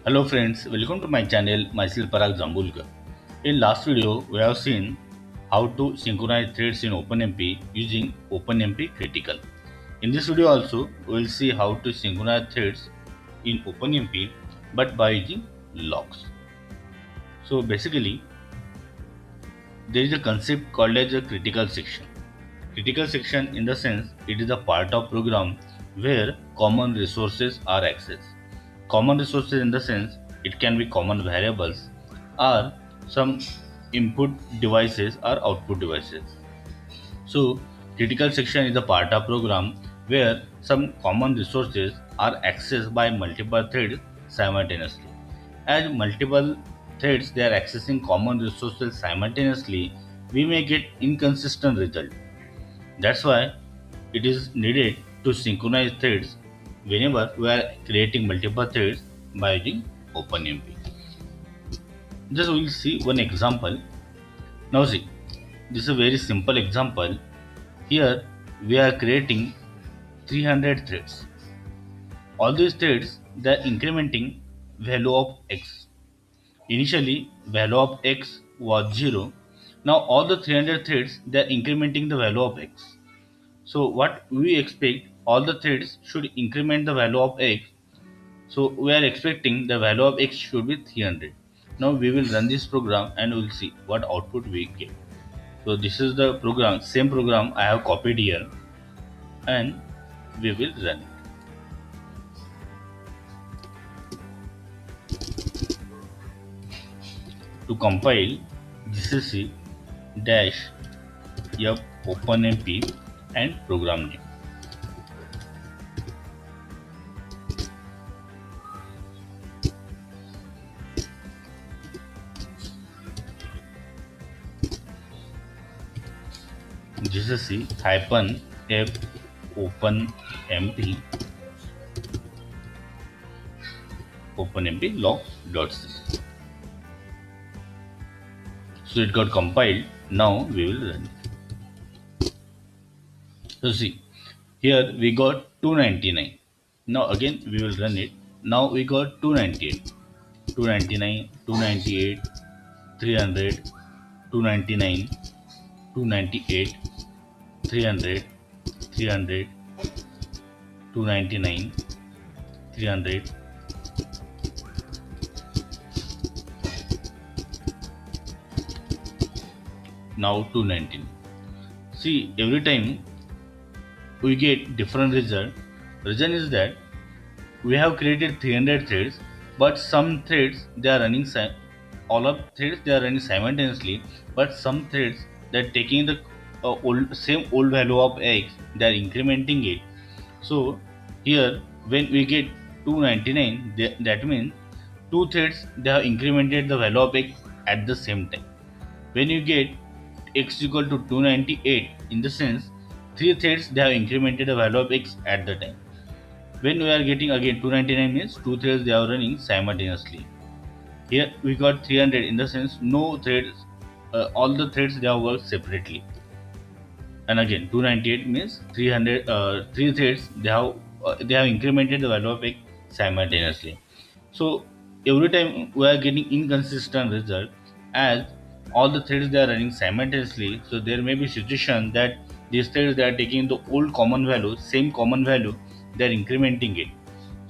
Hello friends, welcome to my channel, myself Parag Zambulkar. In last video, we have seen how to synchronize threads in OpenMP using OpenMP Critical. In this video also, we will see how to synchronize threads in OpenMP but by using locks. So basically, there is a concept called as a critical section. Critical section in the sense it is a part of program where common resources are accessed. Common resources in the sense it can be common variables or some input devices or output devices. So critical section is a part of program where some common resources are accessed by multiple threads simultaneously. As multiple threads they are accessing common resources simultaneously, we may get inconsistent result. That's why it is needed to synchronize threads whenever we are creating multiple threads by using OpenMP. Just we will see one example. Now see, this is a very simple example. Here we are creating 300 threads. All these threads they are incrementing value of x. Initially value of x was 0. Now all the 300 threads they are incrementing the value of x. So what we expect all the threads should increment the value of x. So we are expecting the value of x should be 300. Now we will run this program and we will see what output we get. So this is the program, same program I have copied here and we will run it. To compile gcc dash f openmp and program name. gcc hyphen f openmp lock.c. So it got compiled. Now we will run it. So see, here we got 299. Now again we will run it. Now we got 298, 299, 298, 300, 299, 298, 300, 300, 299, 300. Now 219. See, every time we get different result. Reason is that we have created 300 threads, but some threads they are running all of threads they are running simultaneously, but some threads they are taking the same old value of x, they are incrementing it. So here when we get 299, that means two threads they have incremented the value of x at the same time. When you get x equal to 298, in the sense three threads they have incremented the value of x at the time. When we are getting again 299 means two threads they are running simultaneously. Here we got 300 in the sense no threads, all the threads they have worked separately. And again 298 means 300, three threads they have incremented the value of x simultaneously. So every time we are getting inconsistent result as all the threads they are running simultaneously. So there may be situation that these threads they are taking the old common value, same common value, they are incrementing it.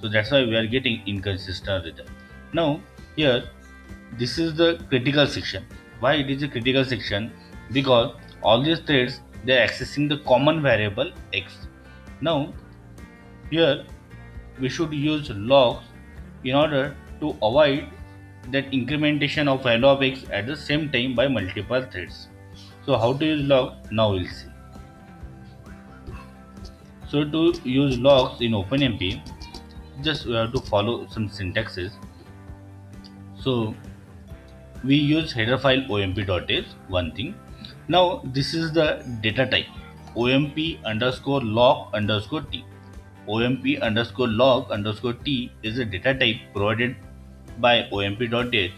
So that's why we are getting inconsistent result. Now here this is the critical section. Why it is a critical section? Because all these threads they are accessing the common variable x. Now here we should use logs in order to avoid that incrementation of value of x at the same time by multiple threads. So how to use log? Now we'll see. So to use logs in OpenMP, just we have to follow some syntaxes. So we use header file omp.h, one thing. Now this is the data type omp underscore log underscore t. omp underscore log underscore t is a data type provided by omp.h.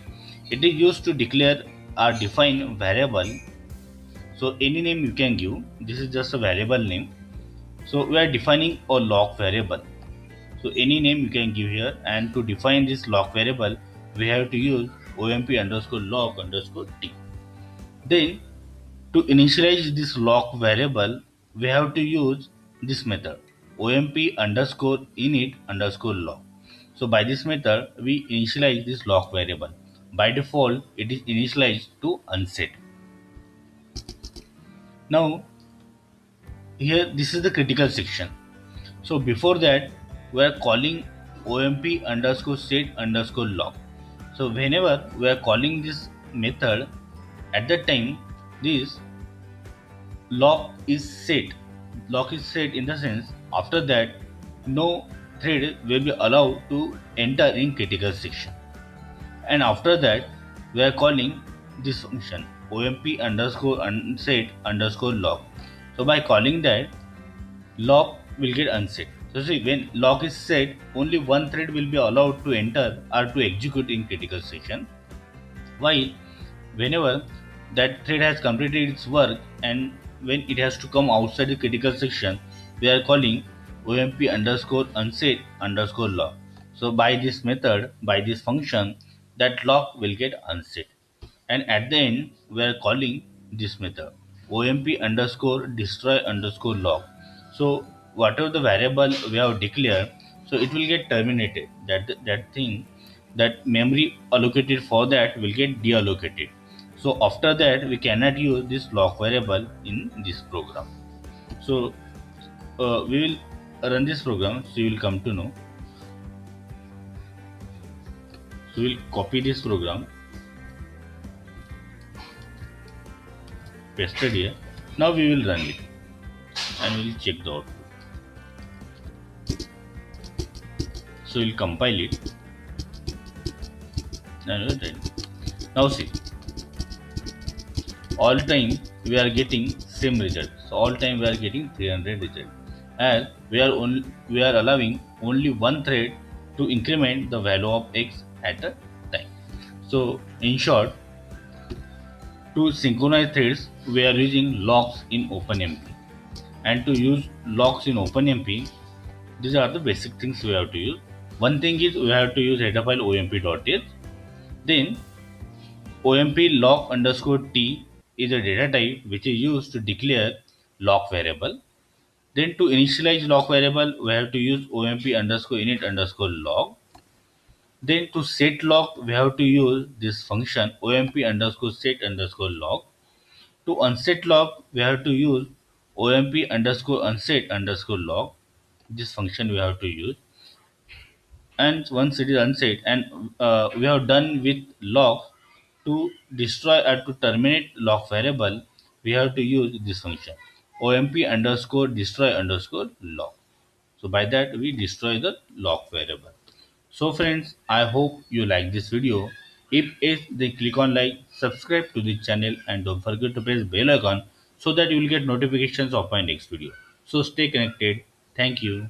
It is used to declare or define variable. So any name you can give. This is just a variable name. So we are defining a log variable. So any name you can give here, and to define this lock variable, we have to use omp underscore lock underscore t. Then to initialize this lock variable, we have to use this method omp underscore init underscore lock. So by this method, we initialize this lock variable. By default, it is initialized to unset. Now here this is the critical section. So before that, we are calling omp underscore set underscore lock. So whenever we are calling this method, at that time this lock is set. Lock is set in the sense after that no thread will be allowed to enter in critical section. And after that we are calling this function omp underscore unset underscore lock. So by calling that, lock will get unset. So see, when lock is set, only one thread will be allowed to enter or to execute in critical section. While whenever that thread has completed its work and when it has to come outside the critical section, we are calling omp underscore unset underscore lock. So by this method, by this function, that lock will get unset. And at the end, we are calling this method omp underscore destroy underscore lock. So whatever the variable we have declared, so it will get terminated. That thing, that memory allocated for that will get deallocated. So after that, we cannot use this lock variable in this program. So we will run this program, so you will come to know. So we'll copy this program, paste it here. Now we will run it and we will check the output. So we'll compile it and we'll run it. Now see, all time we are getting same result. So all time we are getting 300 result, and we are allowing only one thread to increment the value of x at a time. So in short, to synchronize threads, we are using locks in OpenMP. And to use locks in OpenMP, these are the basic things we have to use. One thing is we have to use header file omp.h. Then omp lock underscore t is a data type which is used to declare lock variable. Then to initialize lock variable, we have to use omp underscore init underscore lock. Then to set lock, we have to use this function omp underscore set underscore lock. To unset lock, we have to use omp underscore unset underscore lock. This function we have to use. And once it is unset and we have done with lock, to destroy or to terminate lock variable, we have to use this function omp underscore destroy underscore lock. So by that we destroy the lock variable. So friends, I hope you like this video. If yes, then click on like, subscribe to the channel and don't forget to press bell icon so that you will get notifications of my next video. So stay connected. Thank you.